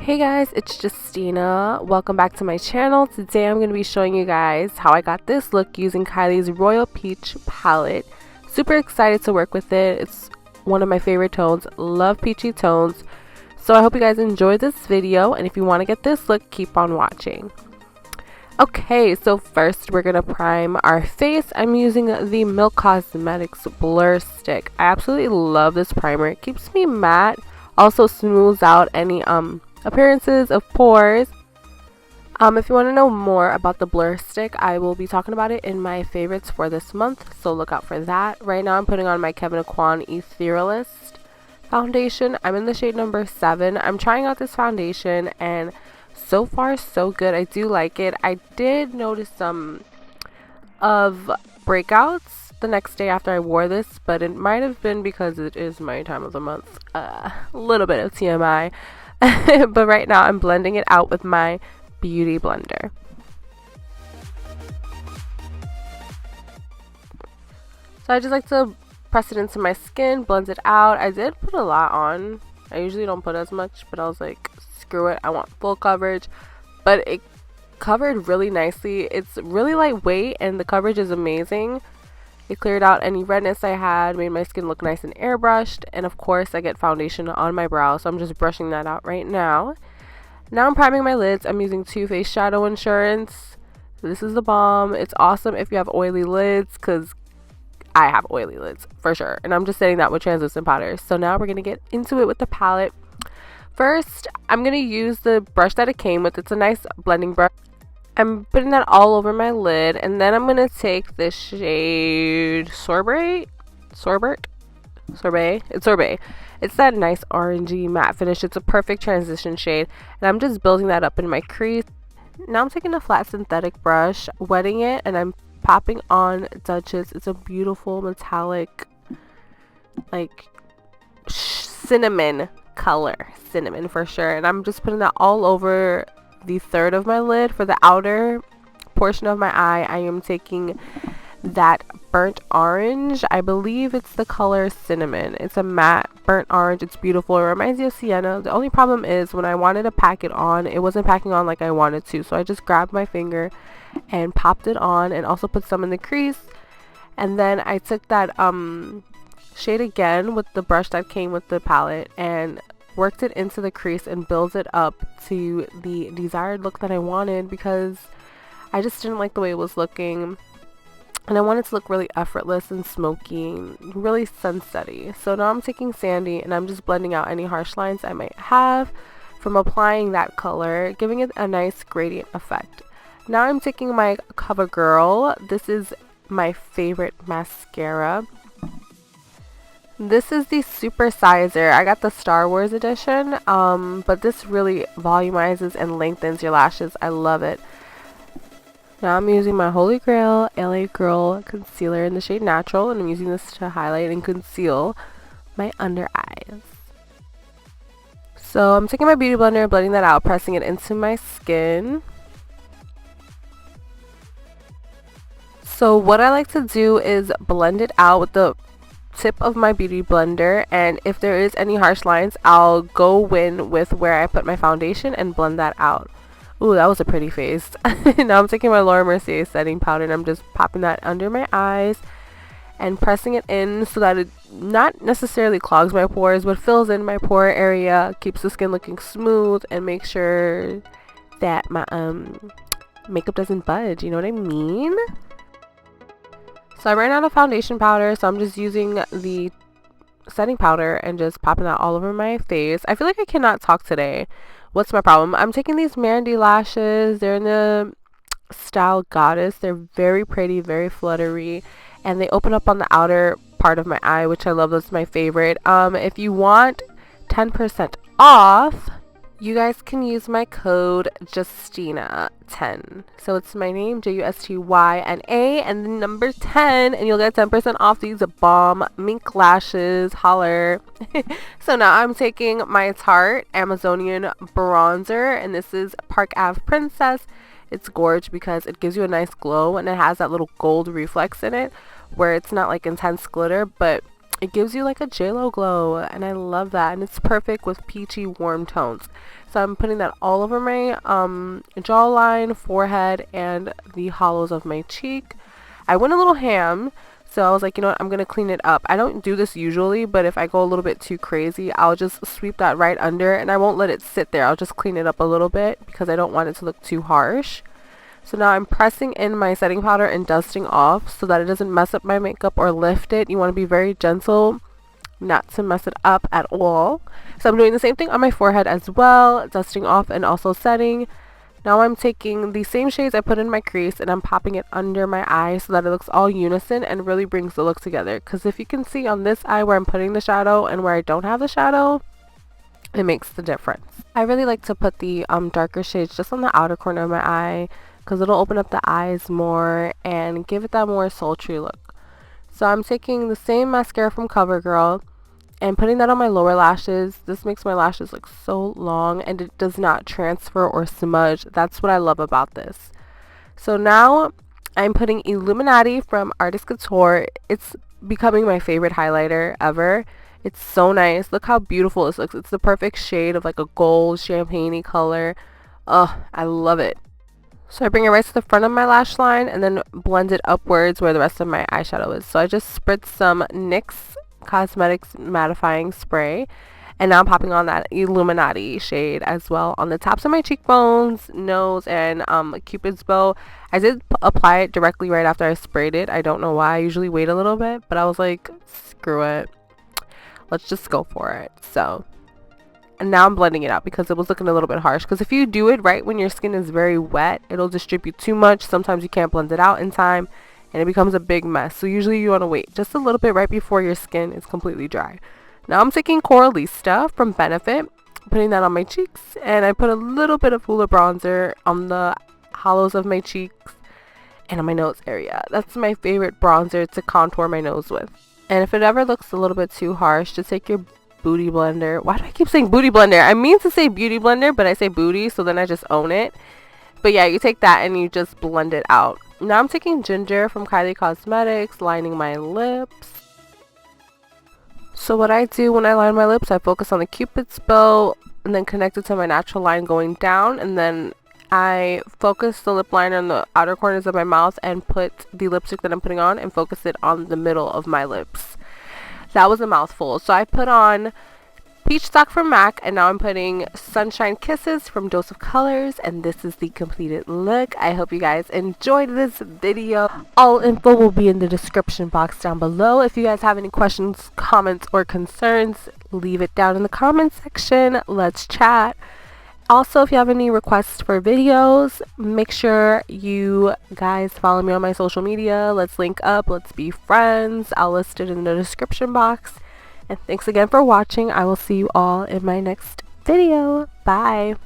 Hey guys, it's Justina. Welcome back to my channel. Today I'm going to be showing you guys how I got this look using Kylie's Royal Peach palette. Super excited to work with it. It's one of my favorite tones. Love peachy tones. So I hope you guys enjoy this video, and if you want to get this look, keep on watching. Okay, so first we're going to prime our face. I'm using the Nyx Cosmetics Blur Stick. I absolutely love this primer. It keeps me matte, also smooths out any appearances of pores. If you want to know more about the blur stick, I will be talking about it in my favorites for this month, so look out for that. Right now I'm putting on my Kevyn Aucoin Etherealist foundation. I'm in the shade number 7. I'm trying out this foundation and so far so good. I do like it. I did notice some of breakouts the next day after I wore this, but it might have been because it is my time of the month. A little bit of TMI. But right now I'm blending it out with my beauty blender. So I just like to press it into my skin, blend it out. I did put a lot on. I usually don't put as much, but I was like, screw it, I want full coverage. But it covered really nicely. It's really lightweight and the coverage is amazing. It cleared out any redness I had, made my skin look nice and airbrushed, and of course I get foundation on my brow, so I'm just brushing that out right now. Now I'm priming my lids. I'm using Too Faced Shadow Insurance. This is the bomb. It's awesome if you have oily lids, because I have oily lids for sure, and I'm just setting that with translucent powder. So now we're going to get into it with the palette. First, I'm going to use the brush that it came with. It's a nice blending brush. I'm putting that all over my lid, and then I'm going to take this shade Sorbet. It's that nice orangey matte finish. It's a perfect transition shade, and I'm just building that up in my crease. Now I'm taking a flat synthetic brush, wetting it, and I'm popping on Duchess. It's a beautiful metallic, like cinnamon color. Cinnamon for sure. And I'm just putting that all over the third of my lid. For the outer portion of my eye, I am taking that burnt orange. I believe it's the color cinnamon. It's a matte burnt orange. It's beautiful. It reminds me of sienna. The only problem is when I wanted to pack it on, it wasn't packing on like I wanted to, so I just grabbed my finger and popped it on, and also put some in the crease. And then I took that shade again with the brush that came with the palette and worked it into the crease and built it up to the desired look that I wanted, because I just didn't like the way it was looking, and I wanted to look really effortless and smoky, really sunsetty. So now I'm taking Sandy and I'm just blending out any harsh lines I might have from applying that color, giving it a nice gradient effect. Now I'm taking my CoverGirl. This is my favorite mascara. This is the Super Sizer. I got the Star Wars edition, but this really volumizes and lengthens your lashes. I love it. Now I'm using my Holy Grail LA Girl concealer in the shade Natural, and I'm using this to highlight and conceal my under eyes. So I'm taking my beauty blender, blending that out, pressing it into my skin. So what I like to do is blend it out with the tip of my beauty blender, and if there is any harsh lines, I'll go in with where I put my foundation and blend that out. Ooh, that was a pretty face. Now I'm taking my Laura Mercier setting powder, and I'm just popping that under my eyes and pressing it in so that it not necessarily clogs my pores, but fills in my pore area, keeps the skin looking smooth, and makes sure that my makeup doesn't budge, you know what I mean? So I ran out of foundation powder, so I'm just using the setting powder and just popping that all over my face. I feel like I cannot talk today. What's my problem? I'm taking these Mandy lashes. They're in the style Goddess. They're very pretty, very fluttery, and they open up on the outer part of my eye, which I love. That's my favorite. If you want 10% off, you guys can use my code Justyna10. So it's my name, Justyna, and the number 10, and you'll get 10% off these bomb mink lashes. Holler. So now I'm taking my Tarte Amazonian bronzer, and this is Park Ave Princess. It's gorgeous because it gives you a nice glow, and it has that little gold reflex in it where it's not like intense glitter, but It gives you like a JLo glow, and I love that, and it's perfect with peachy warm tones. So I'm putting that all over my jawline, forehead, and the hollows of my cheek. I went a little ham, so I was like, you know what, I'm going to clean it up. I don't do this usually, but if I go a little bit too crazy, I'll just sweep that right under, and I won't let it sit there. I'll just clean it up a little bit because I don't want it to look too harsh. So now I'm pressing in my setting powder and dusting off so that it doesn't mess up my makeup or lift it. You want to be very gentle, not to mess it up at all. So I'm doing the same thing on my forehead as well, dusting off and also setting. Now I'm taking the same shades I put in my crease and I'm popping it under my eye so that it looks all unison and really brings the look together. Because if you can see on this eye where I'm putting the shadow and where I don't have the shadow, it makes the difference. I really like to put the darker shades just on the outer corner of my eye because it'll open up the eyes more and give it that more sultry look. So I'm taking the same mascara from CoverGirl and putting that on my lower lashes. This makes my lashes look so long and it does not transfer or smudge. That's what I love about this. So now I'm putting Illumnati from Artist Couture. It's becoming my favorite highlighter ever. It's so nice. Look how beautiful this looks. It's the perfect shade of like a gold champagne-y color. Oh, I love it. So I bring it right to the front of my lash line and then blend it upwards where the rest of my eyeshadow is. So I just spritz some Nyx Cosmetics mattifying spray, and now I'm popping on that Illuminati shade as well on the tops of my cheekbones, nose, and Cupid's bow. I did apply it directly right after I sprayed it. I don't know why. I usually wait a little bit, but I was like, screw it. Let's just go for it. So, and now I'm blending it out because it was looking a little bit harsh. Because if you do it right when your skin is very wet, it'll distribute too much. Sometimes you can't blend it out in time and it becomes a big mess. So usually you want to wait just a little bit right before your skin is completely dry. Now I'm taking Coralista from Benefit, putting that on my cheeks, and I put a little bit of Hoola bronzer on the hollows of my cheeks and on my nose area. That's my favorite bronzer to contour my nose with. And if it ever looks a little bit too harsh, just take your booty blender. Why do I keep saying booty blender? I mean to say beauty blender, but I say booty, so then I just own it. But yeah, you take that and you just blend it out. Now I'm taking Ginger from Kylie Cosmetics, lining my lips. So what I do when I line my lips, I focus on the Cupid's bow and then connect it to my natural line going down, and then I focus the lip liner on the outer corners of my mouth and put the lipstick that I'm putting on and focus it on the middle of my lips. That was a mouthful. So I put on Peachstock from MAC, and now I'm putting Sunshine Kisses from Doseof Colors, and this is the completed look. I hope you guys enjoyed this video. All info will be in the description box down below. If you guys have any questions, comments, or concerns, leave it down in the comment section. Let's chat. Also, if you have any requests for videos, make sure you guys follow me on my social media. Let's link up. Let's be friends. I'll list it in the description box. And thanks again for watching. I will see you all in my next video. Bye.